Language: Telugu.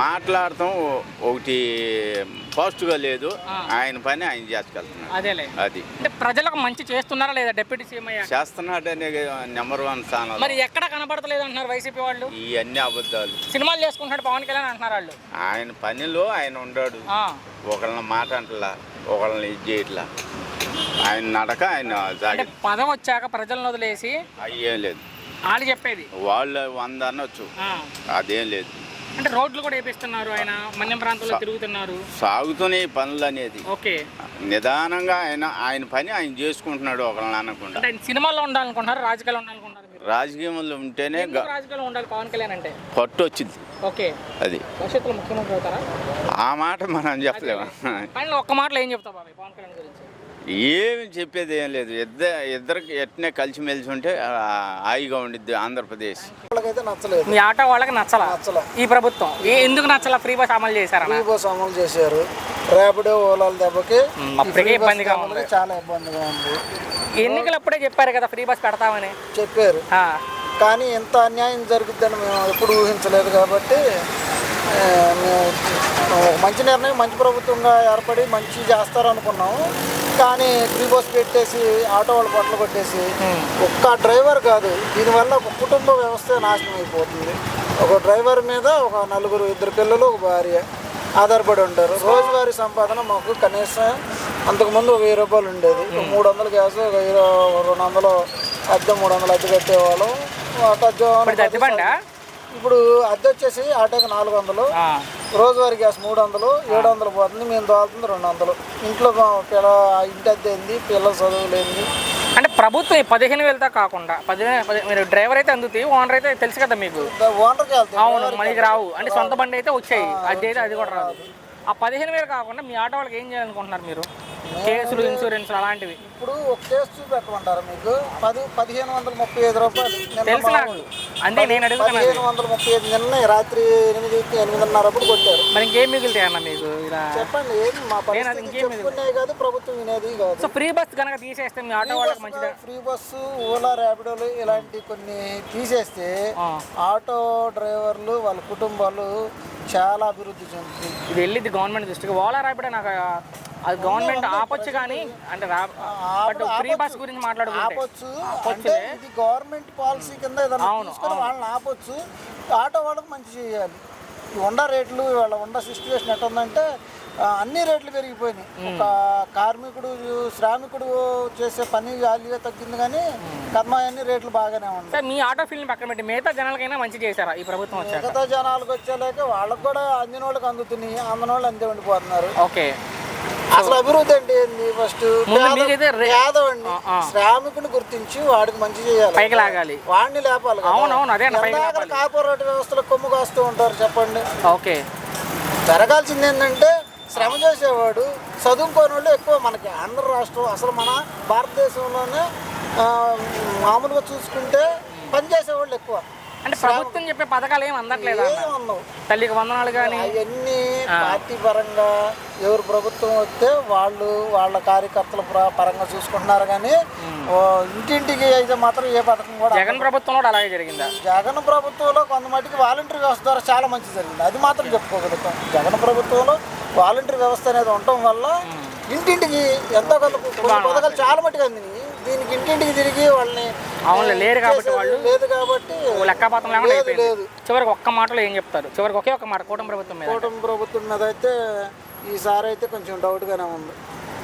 మాట్లాడటం ఒకటి పాజిటివ్గా లేదు. ఆయన పని ఆయన చేసుకెళ్తున్నాడు. అదేలే. అది అంటే ప్రజలకు మంచి చేస్తున్నారా లేదా డిప్యూటీ సీఎం అయ్యాక? చేస్తున్నాడనే నెంబర్ 1 స్థానం. మరి ఎక్కడ కనబడతలేదు అంటున్నారు వైసీపీ వాళ్ళు. ఇవన్నీ అబద్ధాలు. సినిమాలు చేసుకుంటున్నాడు పవన్ కళ్యాణ్ అంటున్నారు వాళ్ళు. ఆయన పనిలో ఆయన ఉన్నాడు. ఒకళ్ళని మాట అంటలా, ఒకళ్ళని ఇది చేయట్లా. ఆయన నడక ఆయన అంటే పదం వచ్చాక ప్రజలను వదిలేసి అయ్యేం లేదు. వాళ్ళు చెప్పేది వాళ్ళు 100 అనొచ్చు, అదేం లేదు. అంటే రోడ్లు కూడా వేపిస్తున్నారు, ఆయన మన్యం ప్రాంతంలో తిరుగుతున్నారు, సాగుతున్నాయి పనులు అనేది. ఓకే, నిదానంగా ఆయన పని ఆయన చేసుకుంటున్నాడు, ఒకళ్ళని అనకుండా. అంటే సినిమాల్లో ఉండాలనుకుంటున్నారు, రాజకీయాల్లో ఉండాలనుకుంటున్నారు? రాజకీయంలో ఉంటేనే రాజకీయాల్లో ఉండాలి పవన్ కళ్యాణ్ అంటే పట్టు వచ్చింది. ఓకే, అది భవిష్యత్తులో ముఖ్యమంత్రి అవుతారా? ఆ మాట మనం చెప్పలేము. కానీ ఒక్క మాటలో ఏం చెప్తావు బాబాయ్ పవన్ కళ్యాణ్ గురించి? ఏమి చెప్పేది ఏం లేదు. ఇద్దరికి ఎట్నే కలిసిమెలిసి ఉంటే హాయిగా ఉండిద్ది ఆంధ్రప్రదేశ్. మీ ఆటో వాళ్ళకి నచ్చలా ఈ ప్రభుత్వం? ఎందుకు నచ్చలా? ఫ్రీ బస్ అమలు చేశారు. ఫ్రీ బస్ అమలు చేశారు. ర్యాపిడో ఓలాల దెబ్బకి అప్పటికే ఇబ్బందిగా ఉంది, చాలా ఇబ్బందిగా ఉంది. ఎన్నికలు అప్పుడే చెప్పారు కదా ఫ్రీ బస్ పెడతామని చెప్పారు, కానీ ఇంత అన్యాయం జరుగుద్దని మేము ఎప్పుడు ఊహించలేదు. కాబట్టి మంచి నిర్ణయం, మంచి ప్రభుత్వంగా ఏర్పడి మంచి చేస్తారు అనుకున్నాము. కానీ ఫ్రీ బస్ పెట్టేసి ఆటో వాళ్ళు బట్టలు కొట్టేసి ఒక్క డ్రైవర్ కాదు, దీనివల్ల ఒక కుటుంబ వ్యవస్థ నాశనం అయిపోతుంది. ఒక డ్రైవర్ మీద ఒక నలుగురు, 2 పిల్లలు, ఒక భార్య ఆధారపడి ఉంటారు. రోజువారీ సంపాదన మాకు కనీసం అంతకుముందు 1000 రూపాయలు ఉండేది. 300 గ్యాస్, 200 అద్దె, 300 అద్దె కట్టేవాళ్ళం. ఇప్పుడు అద్దె వచ్చేసి ఆటోకి 400, రోజువారీ గ్యాస్ 300, 700 పోతుంది. మేము దోలుతుంది 200. ఇంట్లో ఇంటి అద్దె ఏంది, పిల్లల చదువులు ఏంది. అంటే ప్రభుత్వం 15,000తో కాకుండా మీరు డ్రైవర్ అయితే అందుతాయి, ఓనర్ అయితే తెలుసు కదా మీకు, ఓనర్కి వెళ్తాయి. అవును, మనకి రావు. అంటే సొంత బండి అయితే వచ్చాయి, అది అయితే అది కూడా రాదు. ఆ 15,000 కాకుండా మీ ఆటో వాళ్ళకి ఏం చేయాలనుకుంటున్నారు మీరు? కేసులు, ఇన్సూరెన్స్ అలాంటివి. ఇప్పుడు ఒక కేసు చూపెట్టమంటారు మీకు 1535 రూపాయలు. తెలుసు నాకు, అంటే నేను అడుగుతాను. 1535 నిన్న రాత్రి 8:30 అప్పుడు కొట్టారు. మరి ఇంకేం మిగులుతాయి అన్న మీకు? చెప్పండి, ఏం మా చెప్పుకునే కాదు, ప్రభుత్వం వినేది కాదు. సో ఫ్రీ బస్ కనుక తీసేస్తే మీ ఆటో వాళ్ళకి మంచిది. ఫ్రీ బస్సు, ఓలా, ర్యాపిడోలు ఇలాంటి కొన్ని తీసేస్తే ఆటో డ్రైవర్లు వాళ్ళ కుటుంబాలు చాలా అభివృద్ధి చెందుతుంది. ఇది వెళ్ళింది గవర్నమెంట్ దృష్టికి. ఓలా ర్యాపిడో నాకు అది గవర్నమెంట్ ఆపొచ్చు, కానీ అంటే ఫ్రీ బస్ గురించి మాట్లాడుకోవచ్చు. ఇది గవర్నమెంట్ పాలసీ కింద ఏదైనా తీసుకొని వాళ్ళని ఆపొచ్చు. ఆటో వాళ్ళకి మంచి చేయాలి. ఉండ రేట్లు, వాళ్ళ ఉండ సిచ్యువేషన్ ఎట్లా ఉందంటే అన్ని రేట్లు పెరిగిపోయినాయి. ఒక కార్మికుడు, శ్రామికుడు చేసే పని వాల్యూగా తగ్గింది, కానీ కర్మ అన్ని రేట్లు బాగానే ఉన్నాయి. మీ ఆటో ఫీల్డ్ పక్కన పెట్టి మిగతా జనాలకైనా మంచి చేశారా ఈ ప్రభుత్వం వచ్చాక? మిగతా జనాలకు వచ్చేలాక వాళ్ళకి కూడా అందిన వాళ్ళకి అందుతున్నాయి, అందిన వాళ్ళు అంతే ఉండిపోతున్నారు. ఓకే, అసలు అభివృద్ధి అంటే ఏంది? ఫస్ట్ పేదవాడిని, శ్రామికుని గుర్తించి వాడికి మంచి చేయాలి, పైకి లాగాలి, వాడిని లేపాలి. కార్పొరేట్ వ్యవస్థలో కొమ్ము కాస్తూ ఉంటారు. చెప్పండి, ఓకే, జరగాల్సింది ఏంటంటే శ్రమ చేసేవాడు, చదువుకోని వాళ్ళు ఎక్కువ మనకి ఆంధ్ర రాష్ట్రం. అసలు మన భారతదేశంలోనే మామూలుగా చూసుకుంటే పనిచేసేవాళ్ళు ఎక్కువ. అంటే ప్రభుత్వం చెప్పే పథకాలు ఏమి అందట్లేదు, తల్లికి వందనాలు కానీ అవన్నీ పార్టీ పరంగా ఎవరు ప్రభుత్వం వస్తే వాళ్ళు వాళ్ళ కార్యకర్తల పరంగా చూసుకుంటున్నారు. కానీ ఇంటింటికి అయితే మాత్రం ఏ పథకం కూడా. జగన్ ప్రభుత్వంలో కూడా అలాగే జరిగిందా? జగన్ ప్రభుత్వంలో కొంతమటికి వాలంటరీ వ్యవస్థ ద్వారా చాలా మంచి జరిగింది, అది మాత్రం చెప్పుకోగలుగుతాం. జగన్ ప్రభుత్వంలో వాలంటరీ వ్యవస్థ అనేది ఉండటం వల్ల ఇంటింటికి ఎంతో కొంత పథకాలు చాలా మట్టుకు అందినాయి. దీనికి ఇంటింటికి తిరిగి వాళ్ళని లేరు కాబట్టి వాళ్ళు లేదు కాబట్టి లెక్కపాతం లేదు. చివరికి ఒక్క మాటలో ఏం చెప్తారు? చివరికి ఒకే ఒక మాట కూటమి ప్రభుత్వం మీద. కూటమి ప్రభుత్వం మీద అయితే ఈసారి అయితే కొంచెం డౌట్గానే ఉంది.